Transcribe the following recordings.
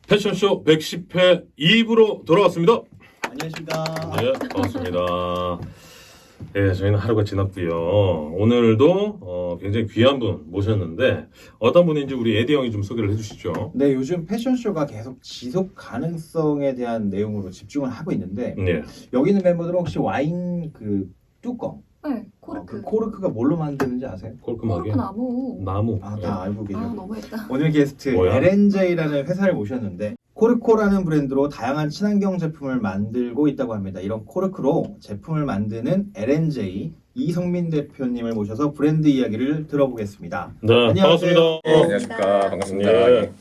패션쇼 110회 2부로 돌아왔습니다. 안녕하십니까. 네, 반갑습니다. 네, 저희는 하루가 지났고요. 오늘도 굉장히 귀한 분 모셨는데 어떤 분인지 우리 에디 형이 좀 소개를 해주시죠. 네, 요즘 패션쇼가 계속 지속 가능성에 대한 내용으로 집중을 하고 있는데 네. 여기 있는 멤버들은 혹시 와인 그 뚜껑, 네, 코르크. 그 코르크가 뭘로 만드는지 아세요? 콜크하게 나무. 나무. 아, 다 알고 계죠. 너무했다. 오늘 게스트 뭐야? LNJ라는 회사를 모셨는데 코르코라는 브랜드로 다양한 친환경 제품을 만들고 있다고 합니다. 이런 코르크로 제품을 만드는 LNJ 이성민 대표님을 모셔서 브랜드 이야기를 들어보겠습니다. 네, 안녕하세요. 반갑습니다. 네, 안녕하십니까. 반갑습니다. 예.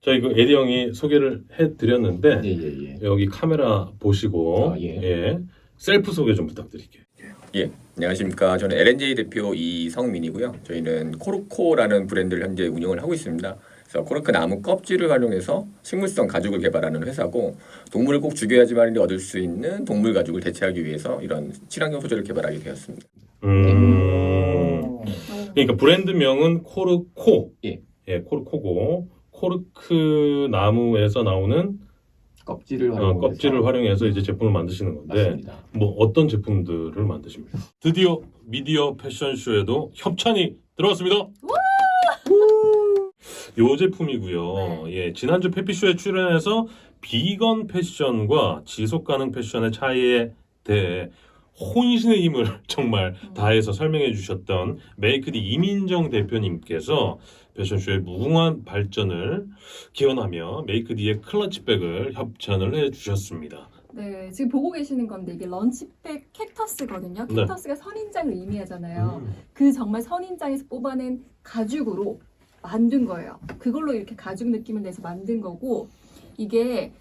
저희 그 에디 형이 소개를 해드렸는데 예. 여기 카메라 보시고 예. 셀프 소개 좀 부탁드릴게요. 예. 안녕하십니까. 저는 LNJ 대표 이성민이고요. 저희는 코르코라는 브랜드를 현재 운영을 하고 있습니다. 그래서 코르크 나무 껍질을 활용해서 식물성 가죽을 개발하는 회사고, 동물을 꼭 죽여야지만 얻을 수 있는 동물 가죽을 대체하기 위해서 이런 친환경 소재를 개발하게 되었습니다. 그러니까 브랜드명은 코르코. 예. 코르코고 코르크 나무에서 나오는 껍질을 활용해서 이제 제품을 만드시는 건데 맞습니다. 뭐 어떤 제품들을 만드십니까? 드디어 미디어 패션쇼에도 협찬이 들어왔습니다. 요 제품이고요. 예, 지난주 페피쇼에 출연해서 비건 패션과 지속 가능 패션의 차이에 대해 혼신의 힘을 정말 다해서 설명해 주셨던 메이크디 이민정 대표님께서 패션쇼의 무궁한 발전을 기원하며 메이크디의 클러치백을 협찬을 해 주셨습니다. 네, 지금 보고 계시는 건데 이게 런치백 캡터스거든요. 네. 캡터스가 선인장을 의미하잖아요. 그 정말 선인장에서 뽑아낸 가죽으로 만든 거예요. 그걸로 이렇게 가죽 느낌을 내서 만든 거고, 이게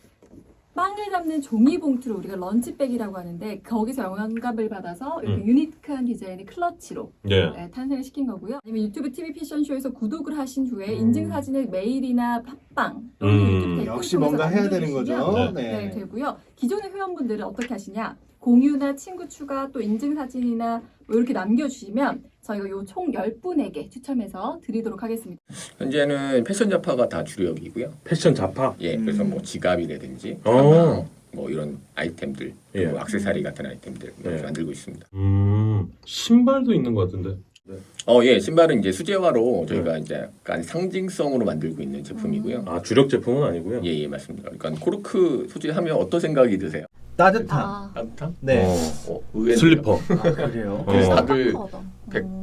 빵을 담는 종이 봉투를 우리가 런치백이라고 하는데 거기서 영감을 받아서 이렇게 유니크한 디자인의 클러치로 네. 탄생을 시킨 거고요. 아니면 유튜브 TV 패션쇼에서 구독을 하신 후에 인증 사진을 메일이나 팟빵 또는 유튜브 댓글 역시 통해서 뭔가 해야 되는 남겨주시면 거죠. 네, 되고요. 기존의 회원분들은 어떻게 하시냐? 공유나 친구 추가 또 인증 사진이나 뭐 이렇게 남겨주시면 저희가 요 총 10분에게 추첨해서 드리도록 하겠습니다. 현재는 패션 잡화가 다 주력이고요. 패션 잡화. 예. 그래서 뭐 지갑이라든지 뭐 이런 아이템들, 예. 뭐 액세서리 같은 아이템들 이렇게 만들고 있습니다. 신발도 있는 것 같은데. 예, 신발은 이제 수제화로 저희가 이제 약간 상징성으로 만들고 있는 제품이고요. 아, 주력 제품은 아니고요. 예, 맞습니다. 그러니까 코르크 소재하면 어떤 생각이 드세요? 따뜻함. 따뜻한? 네. 의외네요. 슬리퍼. 그래요. 그래서 다들 따뜻하다.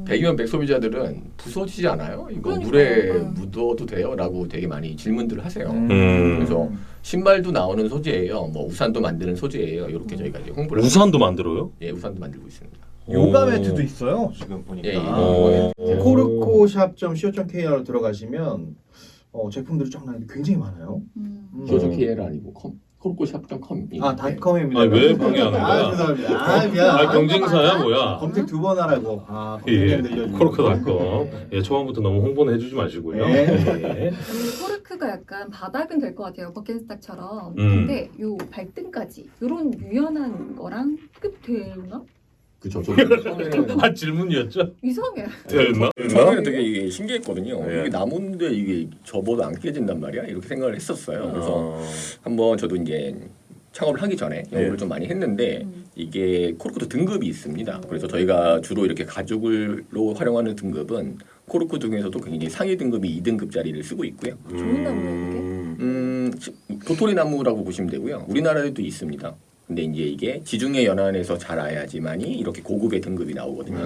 100이면 100 소비자들은 부서지지 않아요? 이거 그러니까요. 물에 묻어도 돼요? 라고 되게 많이 질문들을 하세요. 음. 그래서 신발도 나오는 소재예요. 뭐 우산도 만드는 소재예요. 이렇게 저희가 이제 홍보를 우산도 만들어요? 예, 우산도 만들고 있습니다. 요가 오. 매트도 있어요. 지금 보니까. 예, 오. 코르코샵.co.kr로 들어가시면 제품들이 쫙 나는데 굉장히 많아요. 쇼조키에라 아니고 코르코샵.com. 아, 닷컴입니다. 아, 왜 방해하는 거야? 아, 죄송합니다. 아, 미안. 아, 경쟁사야 뭐야? 검색 2번 하라고. 아, 예, 검색 늘려주고. 코르크닷컴. 예, 초반부터 너무 홍보는 해주지 마시고요. 네. 예. 이 코르크가 약간 바닥은 될 것 같아요. 버킷스탁처럼. 음. 근데 요 발등까지 이런 유연한 거랑 급되나? 그쵸. 저도 처음에는 아, 질문이었죠? 이상해. 됐나? 처음에는 되게 이게 신기했거든요. 예. 이게 나무인데 이게 접어도 안 깨진단 말이야? 이렇게 생각을 했었어요. 그래서 한번 저도 이제 창업을 하기 전에 연구를 좀 많이 했는데 이게 코르크도 등급이 있습니다. 그래서 저희가 주로 이렇게 가죽으로 활용하는 등급은 코르크 중에서도 굉장히 상위 등급이 2등급짜리를 쓰고 있고요. 좋은 나무예요, 이게? 도토리 나무라고 보시면 되고요. 우리나라에도 있습니다. 근데 이제 이게 지중해 연안에서 자라야지만이 이렇게 고급의 등급이 나오거든요.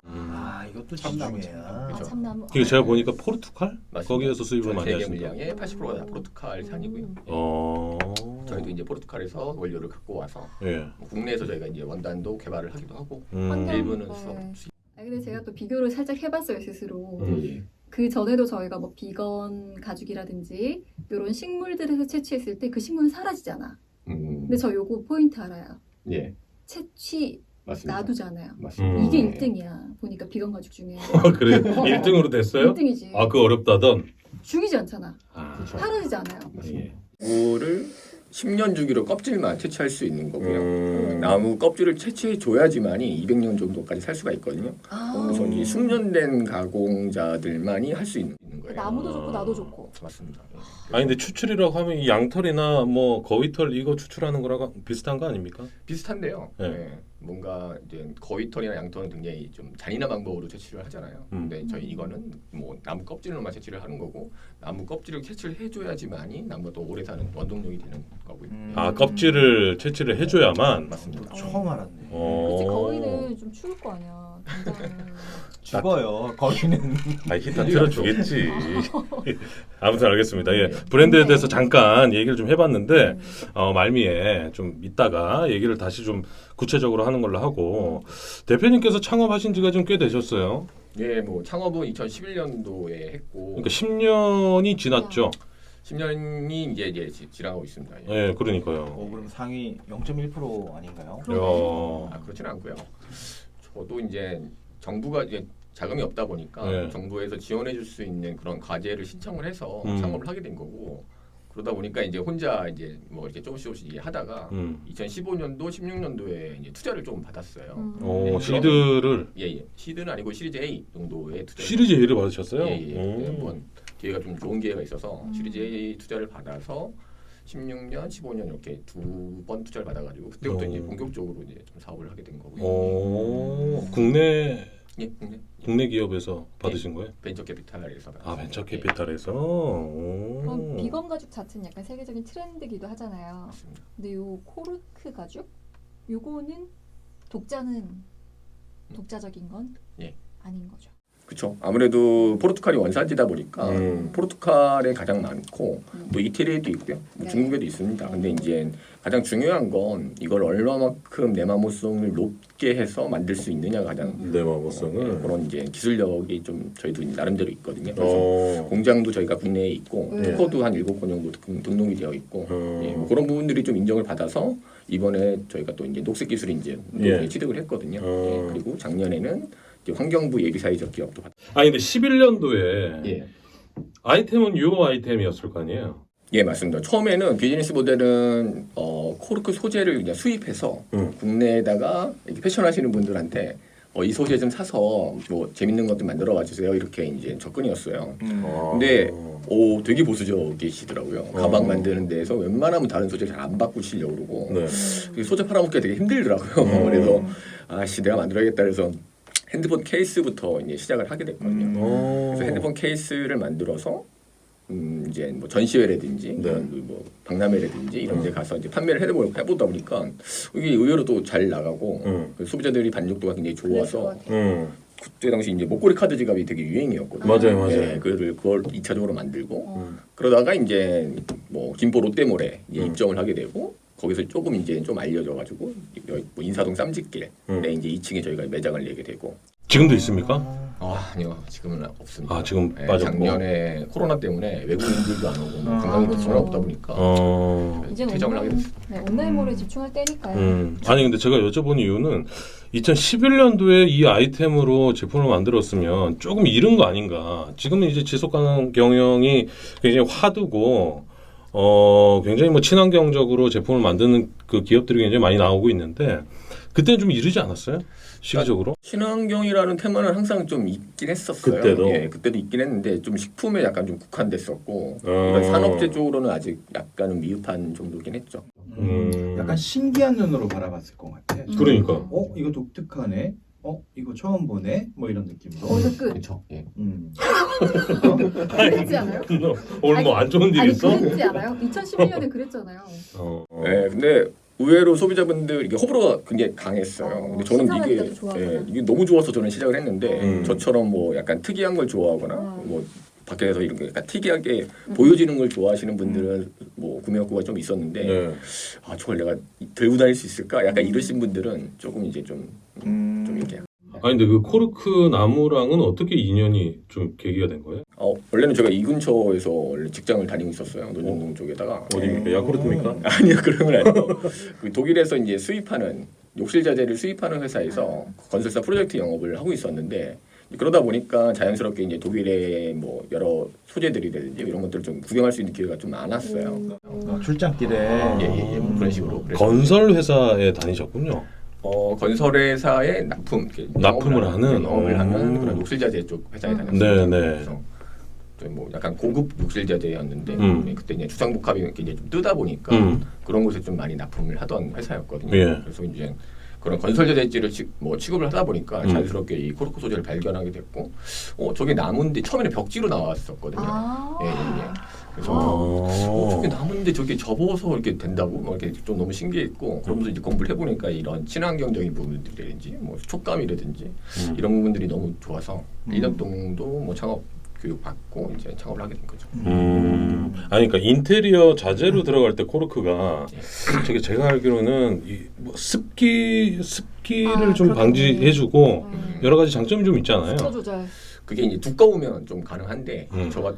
아, 이것도 지중해야. 그쵸. 참나무. 이게 제가 보니까 포르투갈? 맞습니다. 거기에서 수입을 많이 세계 하십니다. 물량의 80%가 다 포르투갈 산이고요. 저희도 저희도 이제 포르투갈에서 원료를 갖고 와서 예. 국내에서 저희가 이제 원단도 개발을 하기도 하고 환경- 일부는 네. 수입. 근데 제가 또 비교를 살짝 해봤어요, 스스로. 예. 그 전에도 저희가 뭐 비건 가죽이라든지 이런 식물들에서 채취했을 때 그 식물은 사라지잖아. 근데 저 요거 포인트 알아요. 예, 채취 맞습니다. 놔두잖아요. 맞습니다. 이게 1등이야. 보니까 비건 가죽 중에. 아, 그래? 1등으로 됐어요? 1등이지. 아, 그거 어렵다던? 죽이지 않잖아. 아, 그렇죠. 사라지지 않아요. 예. 나무를 10년 주기로 껍질만 채취할 수 있는 거고요. 나무 껍질을 채취해 줘야지만이 200년 정도까지 살 수가 있거든요. 아. 그래서 이 숙련된 가공자들만이 할 수 있는 거예요. 나무도 좋고 나도 좋고. 맞습니다. 예. 아니 근데 추출이라고 하면 이 양털이나 뭐 거위털 이거 추출하는 거랑 비슷한 거 아닙니까? 비슷한데요. 네. 예. 뭔가 이제 거위털이나 양털은 굉장히 좀 잔인한 방법으로 채취를 하잖아요. 근데 저희 이거는 뭐 나무 껍질로만 채취를 하는 거고 나무 껍질을 채취를 해줘야지만이 나무가 또 오래 사는 원동력이 되는 거고요. 아 껍질을 채취를 해줘야만. 맞습니다. 처음 알았네. 그치 거위는 좀 추울 거 아니야. 당장은. 죽어요. 거기는. 아 히터 틀어주겠지. 아무튼 알겠습니다. 예, 브랜드에 대해서 잠깐 얘기를 좀 해봤는데 말미에 좀 이따가 얘기를 다시 좀 구체적으로 하는 걸로 하고 대표님께서 창업하신 지가 좀 꽤 되셨어요. 예, 뭐 창업은 2011년도에 했고 그러니까 10년이 지났죠. 10년이 이제 지나가고 있습니다. 예. 예, 그러니까요. 그럼 상위 0.1% 아닌가요? 야, 그렇지는 않고요. 저도 이제 정부가 이제 자금이 없다 보니까 네. 정부에서 지원해줄 수 있는 그런 과제를 신청을 해서 창업을 하게 된 거고 그러다 보니까 이제 혼자 이제 뭐 이렇게 조금씩 이제 하다가 2015년도, 16년도에 이제 투자를 좀 받았어요. 네, 시드를 예. 시드는 아니고 시리즈 A 정도의 투자. 시리즈 A를 받으셨어요? 예. 한번 기회가 좀 좋은 기회가 있어서 시리즈 A 투자를 받아서 16년, 15년 이렇게 두 번 투자를 받아가지고 그때부터 이제 본격적으로 이제 좀 사업을 하게 된 거고요. 국내 예, 국내 기업에서 받으신 거예요? 벤처 캐피탈에서. 아 벤처 캐피탈에서. 오. 그럼 비건 가죽 자체는 약간 세계적인 트렌드기도 하잖아요. 맞습니다. 근데 요 코르크 가죽 요거는 독자적인 건 예. 아닌 거죠. 그렇죠. 아무래도 포르투갈이 원산지다 보니까 포르투갈에 가장 많고 또 이태리에도 있고요. 뭐 네. 중국에도 있습니다. 근데 이제 가장 중요한 건 이걸 얼마만큼 내마모성을 높게 해서 만들 수 있느냐가 가장 내마모성을 그런 이제 기술력이 좀 저희도 나름대로 있거든요. 그래서 공장도 저희가 국내에 있고 특허도 한 7건 정도 등록이 되어 있고 예, 뭐 그런 부분들이 좀 인정을 받아서 이번에 저희가 또 이제 녹색 기술 인증 취득을 했거든요. 예, 그리고 작년에는 환경부 예비사회적 기업도 받. 아니 근데 11년도에 예. 아이템은 요 아이템이었을 거 아니에요? 예, 맞습니다. 처음에는 비즈니스 모델은 코르크 소재를 그냥 수입해서 국내에다가 이렇게 패션 하시는 분들한테 이 소재 좀 사서 뭐 재밌는 것들 만들어 와주세요. 이렇게 이제 접근이었어요. 근데 되게 보수적이시더라고요. 가방 만드는 데에서 웬만하면 다른 소재 잘 안 바꾸시려고 그러고 네. 소재 팔아먹기가 되게 힘들더라고요. 그래서 내가 만들어야겠다 그래서 핸드폰 케이스부터 이제 시작을 하게 됐거든요. 그래서 핸드폰 케이스를 만들어서 이제 뭐 전시회라든지 뭐 박람회라든지 이런 데 가서 이제 판매를 해보다 보니까 이게 의외로 또 잘 나가고 소비자들이 만족도가 굉장히 좋아서 그때 당시 이제 목걸이 카드 지갑이 되게 유행이었거든요. 맞아요. 네, 그걸 2차적으로 만들고 그러다가 이제 뭐 김포 롯데몰에 입점을 하게 되고 거기서 조금 이제 좀 알려져가지고 뭐 인사동 쌈짓길에 이제 2층에 저희가 매장을 내게 되고. 지금도 있습니까? 아니요, 지금은 없습니다. 지금 네, 빠졌고. 작년에 코로나 때문에 외국인들도 안 오고 관광객도 전혀 없다 보니까 이제 퇴장을 하게 됐어요. 네, 온라인몰에 집중할 때니까요. 아니 근데 제가 여쭤본 이유는 2011년도에 이 아이템으로 제품을 만들었으면 조금 이른 거 아닌가. 지금은 이제 지속 가능 경영이 굉장히 화두고 굉장히 뭐 친환경적으로 제품을 만드는 그 기업들이 굉장히 많이 나오고 있는데 그때는 좀 이르지 않았어요? 시기적으로? 친환경이라는 테마는 항상 좀 있긴 했었어요. 그때도? 예, 그때도 있긴 했는데 좀 식품에 약간 좀 국한됐었고 이런 산업재 쪽으로는 아직 약간은 미흡한 정도긴 했죠. 약간 신기한 눈으로 바라봤을 것 같아. 그러니까. 이거 독특하네. 이거 처음 보네. 뭐 이런 느낌으로. 거기서 끝. 그렇죠. 예. 그랬지 않아요? 오늘 뭐 안 좋은 일 아니 있어? 그랬지 않아요? 2011년에 그랬잖아요. 네, 근데 의외로 소비자분들 이게 호불호가 굉장히 강했어요. 근데 저는 이게 너무 좋아서 저는 시작을 했는데 저처럼 뭐 약간 특이한 걸 좋아하거나 뭐 밖에서 이렇게 약간 특이하게 보여지는 걸 좋아하시는 분들은 뭐 구매 욕구가 좀 있었는데 저걸 내가 들고 다닐 수 있을까? 약간 이러신 분들은 조금 이제 좀 이렇게. 아니 근데 그 코르크 나무랑은 어떻게 인연이 좀 계기가 된 거예요? 원래는 제가 이 근처에서 원래 직장을 다니고 있었어요. 논현동 쪽에다가. 어디입니까? 야쿠르트입니까? 아니요, 그런 건 아니고 그 독일에서 이제 수입하는 욕실 자재를 수입하는 회사에서 건설사 프로젝트 영업을 하고 있었는데 그러다 보니까 자연스럽게 이제 독일의 뭐 여러 소재들이라든지 이런 것들을 좀 구경할 수 있는 기회가 좀 많았어요. 출장길에. 예, 뭐 그런 식으로. 건설 회사에 다니셨군요. 건설회사의 납품을 하는 영업을 하는 그런 욕실 자재 쪽 회사에 다녔어요. 네네. 그래서 뭐 약간 고급 욕실 제재였는데 그때 이제 주상복합이 이제 좀 뜨다 보니까 그런 곳에 좀 많이 납품을 하던 회사였거든요. 예. 그래서 이제 그런 건설 제재지를 취급을 하다 보니까 자연스럽게 이 코르크 소재를 발견하게 됐고, 저게 나무인데 처음에는 벽지로 나왔었거든요. 예. 그래서 저게 나무인데 저게 접어서 이렇게 된다고 뭐 이렇게 좀 너무 신기했고, 그러면서 이제 공부를 해보니까 이런 친환경적인 부분들이라든지 뭐 촉감이라든지 이런 부분들이 너무 좋아서 1년 정도 뭐 창업 교육 받고 이제 창업을 하게 된 거죠. 아니 그러니까 인테리어 자재로 들어갈 때 코르크가 제가 알기로는 뭐 습기를 좀 그렇군요. 방지해주고 여러 가지 장점이 좀 있잖아요. 습도 조절. 그게 이제 두꺼우면 좀 가능한데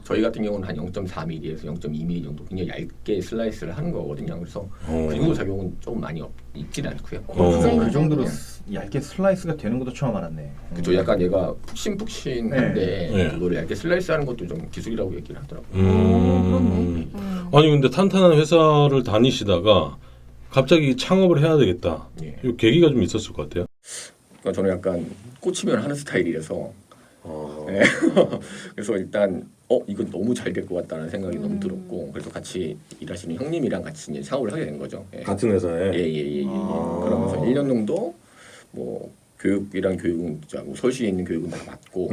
저희 같은 경우는 한 0.4mm에서 0.2mm 정도 굉장히 얇게 슬라이스를 하는 거거든요. 그래서 그 정도 작용은 조금 많이 있지는 않고요. 그 정도로 얇게 슬라이스가 되는 것도 처음 알았네. 그죠. 약간 얘가 푹신푹신한데 네. 그거를 얇게 슬라이스하는 것도 좀 기술이라고 얘기를 하더라고요. 그렇네. 아니 근데 탄탄한 회사를 다니시다가 갑자기 창업을 해야 되겠다. 예. 이 계기가 좀 있었을 것 같아요. 그러니까 저는 약간 꽂히면 하는 스타일이라서 네. 그래서 일단 이건 너무 잘 될 것 같다는 생각이 너무 들었고, 그래서 같이 일하시는 형님이랑 같이 이제 창업을 하게 된 거죠. 예. 같은 회사에. 예. 그러면서 1년 정도 뭐 교육이랑 교육은 뭐 서울시에 있는 교육은 다 받고,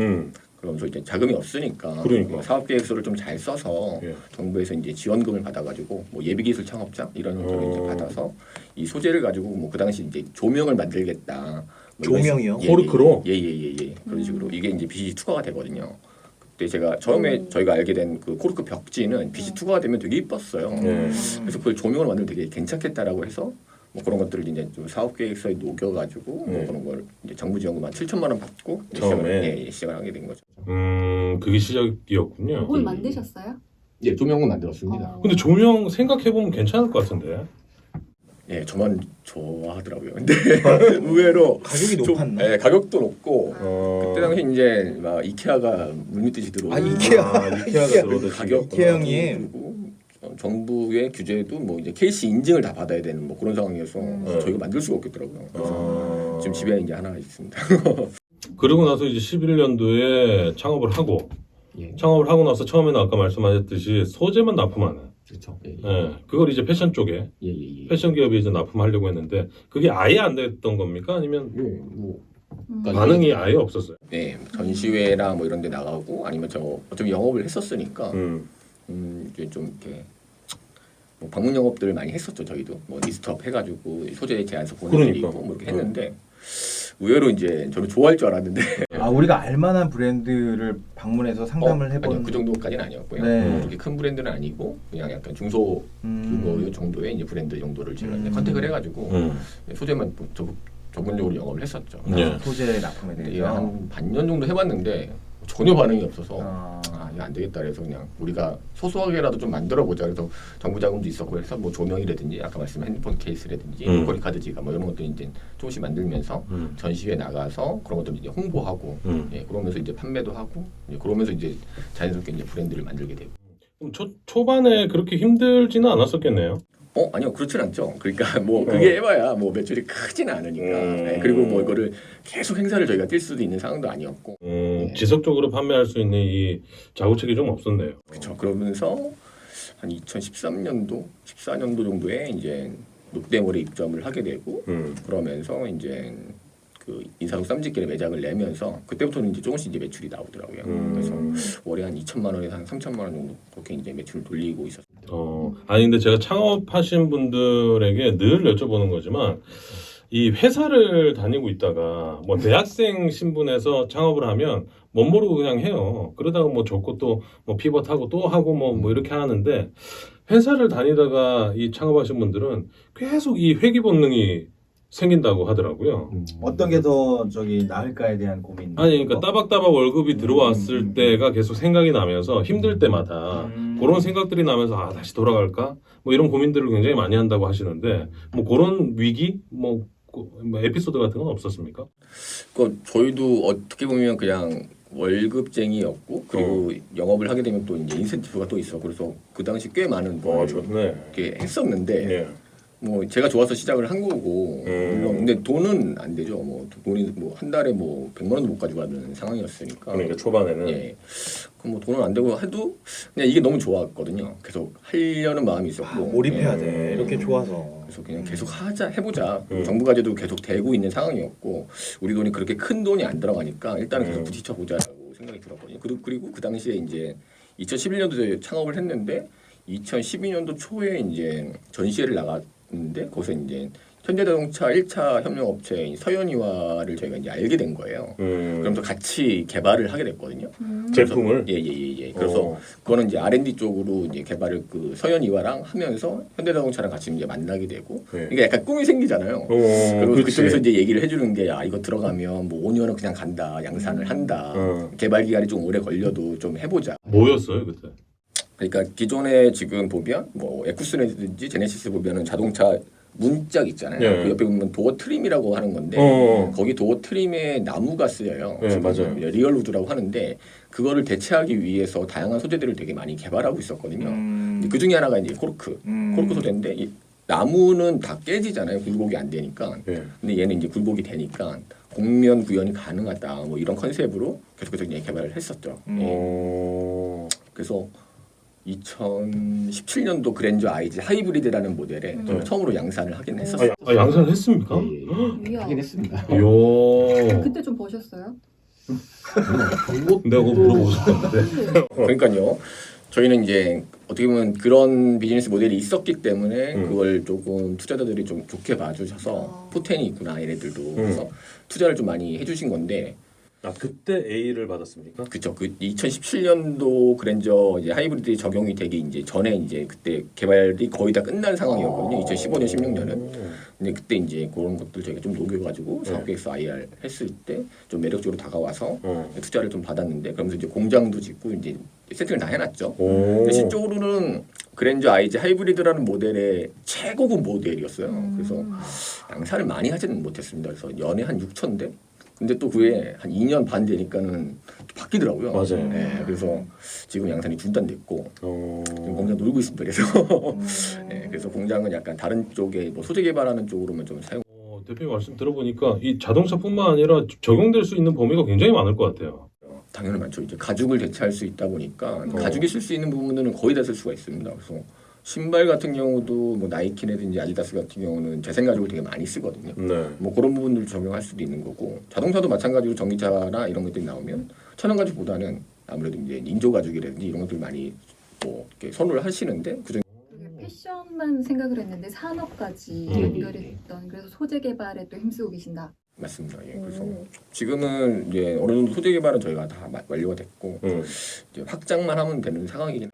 그러면서 이제 자금이 없으니까 그러니까. 사업 계획서를 좀 잘 써서 예. 정부에서 이제 지원금을 받아가지고 뭐 예비기술 창업자 이런 거를 이제 받아서 이 소재를 가지고 뭐 그 당시 이제 조명을 만들겠다. 뭐 조명이요? 코르크로? 예. 그런 식으로 이게 이제 빛이 투과가 되거든요. 그때 제가 처음에 저희가 알게 된 그 코르크 벽지는 빛이 투과가 되면 되게 이뻤어요. 그래서 그걸 조명으로 만들면 되게 괜찮겠다라고 해서 뭐 그런 것들을 이제 좀 사업 계획서에 녹여가지고 뭐 그런 걸 이제 정부 지원금 한 7천만 원 받고 처음에? 시작을 하게 된 거죠. 그게 시작이었군요. 그걸 만드셨어요? 예, 조명은 만들었습니다. 근데 조명 생각해보면 괜찮을 것 같은데. 예, 저만 좋아하더라고요. 근데 의외로 가격이 높았나? 예, 가격도 높고 어. 그때 당시 이제 막 이케아가 물밀듯이 들어오고 이케아가 들어오듯이. 가격 이케아 형님. 그리고 정부의 규제도 뭐 이제 KC 인증을 다 받아야 되는 뭐 그런 상황이어서 저희가 만들 수가 없겠더라고요. 그래서 지금 집에 이제 하나 있습니다. 그러고 나서 이제 11년도에 창업을 하고 예. 창업을 하고 나서 처음에는 아까 말씀하셨듯이 소재만 납품하는. 그렇죠. 예, 그걸 이제 패션 쪽에 예. 패션 기업이 이제 납품하려고 했는데 그게 아예 안 됐던 겁니까? 아니면 뭐 반응이 아예 없었어요? 네, 전시회나 뭐 이런 데 나가고 아니면 저 어차피 영업을 했었으니까 이제 좀 이렇게 뭐 방문 영업들을 많이 했었죠. 저희도 뭐 리스트업 해가지고 소재 제안서 보내드리고 그러니까. 뭐 이렇게 했는데 의외로 이제 저는 좋아할 줄 알았는데 우리가 알만한 브랜드를 방문해서 상담을 해본. 아니요, 그 정도까지는 아니었고요. 네. 그렇게 큰 브랜드는 아니고 그냥 약간 중소 규모 정도의 이제 브랜드 정도를 제가 이제 컨택을 해가지고 소재만 전문적으로 영업을 했었죠. 네. 소재 납품에 이게 대해서. 한 반년 정도 해봤는데 전혀 반응이 없어서 이거 안 되겠다 그래서 그냥 우리가 소소하게라도 좀 만들어 보자. 그래서 정부 자금도 있었고 그래서 뭐 조명이라든지 아까 말씀한 핸드폰 케이스라든지 목걸이 카드 지갑 뭐 이런 것들 이제 조금씩 만들면서 전시회 나가서 그런 것들 이제 홍보하고 예, 그러면서 이제 판매도 하고 예, 그러면서 이제 자연스럽게 이제 브랜드를 만들게 되고. 그럼 초반에 그렇게 힘들지는 않았었겠네요. 아니요, 그렇진 않죠. 그러니까 뭐 그게 해봐야 뭐 매출이 크지는 않으니까. 네, 그리고 뭐 이거를 계속 행사를 저희가 뛸 수도 있는 상황도 아니었고. 지속적으로 판매할 수 있는 이 자구책이 좀 없었네요. 그렇죠. 그러면서 한 2013년도, 14년도 정도에 이제 롯데몰에 입점을 하게 되고 그러면서 이제 그 인사동 쌈짓길에 매장을 내면서 그때부터는 이제 조금씩 이제 매출이 나오더라고요. 그래서 월에 한 2천만 원에서 한 3천만 원 정도 그렇게 이제 매출을 돌리고 있었습니다. 아니 근데 제가 창업하신 분들에게 늘 여쭤보는 거지만 이 회사를 다니고 있다가 뭐 대학생 신분에서 창업을 하면 멋 모르고 그냥 해요. 그러다가 뭐 좋고 또 뭐 피벗하고 또 하고 뭐 이렇게 하는데 회사를 다니다가 이 창업하신 분들은 계속 이 회귀 본능이 생긴다고 하더라고요. 어떤 게 더 나을까에 대한 고민. 아니 그러니까 따박따박 월급이 들어왔을 때가 계속 생각이 나면서 힘들 때마다 그런 생각들이 나면서 다시 돌아갈까? 뭐 이런 고민들을 굉장히 많이 한다고 하시는데 뭐 그런 위기 뭐 에피소드 같은 건 없었습니까? 그 저희도 어떻게 보면 그냥 월급쟁이였고 그리고 영업을 하게 되면 또 이제 인센티브가 또 있어. 그래서 그 당시 꽤 많은 걸 좋네. 이렇게 했었는데 뭐 제가 좋아서 시작을 한 거고 물론 근데 돈은 안 되죠. 뭐 돈이 뭐 한 달에 뭐 100만 원도 못 가져가는 상황이었으니까. 그러니까 초반에는 예. 그럼 뭐 돈은 안 되고 해도 그냥 이게 너무 좋았거든요. 계속 하려는 마음이 있었고. 몰입해야 예. 돼. 이렇게 좋아서. 그래서 그냥 계속 해보자. 정부 과제도 계속 되고 있는 상황이었고 우리 돈이 그렇게 큰 돈이 안 들어가니까 일단은 계속 부딪혀 보자라고 생각이 들었거든요. 그리고 그 당시에 이제 2011년도에 창업을 했는데 2012년도 초에 이제 전시회를 나갔는데 거기서 이제 현대자동차 1차 협력업체인 서현이와를 저희가 이제 알게 된 거예요. 그러면서 같이 개발을 하게 됐거든요. 제품을 예예예. 그래서 그거는 이제 R&D 쪽으로 이제 개발을 그 서현이와랑 하면서 현대자동차랑 같이 이제 만나게 되고 이게 약간 꿈이 생기잖아요. 그리고 그치. 그쪽에서 이제 얘기를 해주는 게 이거 들어가면 뭐 5년은 그냥 간다, 양산을 한다. 개발 기간이 좀 오래 걸려도 좀 해보자. 뭐였어요 그때? 그러니까 기존에 지금 보면 뭐 에쿠스라든지 제네시스 보면은 자동차 문짝 있잖아요. 예. 그 옆에 보면 도어 트림이라고 하는 건데 거기 도어 트림에 나무가 쓰여요. 예, 맞아요. 리얼우드라고 하는데 그거를 대체하기 위해서 다양한 소재들을 되게 많이 개발하고 있었거든요. 그 중에 하나가 이제 코르크 소재인데 이 나무는 다 깨지잖아요. 굴곡이 안 되니까. 예. 근데 얘는 이제 굴곡이 되니까 곡면 구현이 가능하다. 뭐 이런 컨셉으로 계속해서 이제 개발을 했었죠. 그래서 2017년도 그랜저 IG 하이브리드라는 모델에 처음으로 양산을 하긴 했었어요. 양산을 했습니까? 이야. 하긴 했습니다. 이야. 그때 좀 버셨어요? 내가 그거 물어보고 싶었는데. 그러니까요. 저희는 이제 어떻게 보면 그런 비즈니스 모델이 있었기 때문에 그걸 조금 투자자들이 좀 좋게 봐주셔서 포텐이 있구나 얘네들도 그래서 투자를 좀 많이 해주신 건데 그때 A를 받았습니까? 그쵸. 그 2017년도 그랜저 이제 하이브리드 적용이 되기 이제 전에 이제 그때 개발이 거의 다 끝난 상황이었거든요. 2015년, 16년은. 근데 그때 이제 그런 것들 저희가 좀 녹여가지고 사업계획서 IR 했을 때 좀 매력적으로 다가와서 투자를 좀 받았는데 그러면서 이제 공장도 짓고 이제 세팅을 다 해놨죠. 근데 실적으로는 그랜저 IG 하이브리드라는 모델의 최고급 모델이었어요. 그래서 양산을 많이 하지는 못했습니다. 그래서 연에 한 6,000대? 근데 또 그게 한 2년 반 되니까는 바뀌더라고요. 맞아요. 네, 그래서 지금 양산이 중단됐고 지금 공장 놀고 있습니다. 그래서 네, 그래서 공장은 약간 다른 쪽에 뭐 소재 개발하는 쪽으로만 좀 사용. 대표님 말씀 들어보니까 이 자동차뿐만 아니라 적용될 수 있는 범위가 굉장히 많을 것 같아요. 당연히 많죠. 이제 가죽을 대체할 수 있다 보니까 가죽이 쓸 수 있는 부분들은 거의 다 쓸 수가 있습니다. 그래서 신발 같은 경우도 뭐 나이키라든지 아디다스 같은 경우는 재생 가죽을 되게 많이 쓰거든요. 네. 뭐 그런 부분들을 적용할 수도 있는 거고 자동차도 마찬가지로 전기차나 이런 것들이 나오면 천연 가죽보다는 아무래도 이제 인조 가죽이라든지 이런 것들 많이 뭐 이렇게 선호를 하시는데 그중 패션만 생각을 했는데 산업까지 연결했던 그래서 소재 개발에 또 힘쓰고 계신다. 맞습니다. 예. 그래서 지금은 이제 어느 정도 소재 개발은 저희가 다 완료가 됐고 이제 확장만 하면 되는 상황이긴.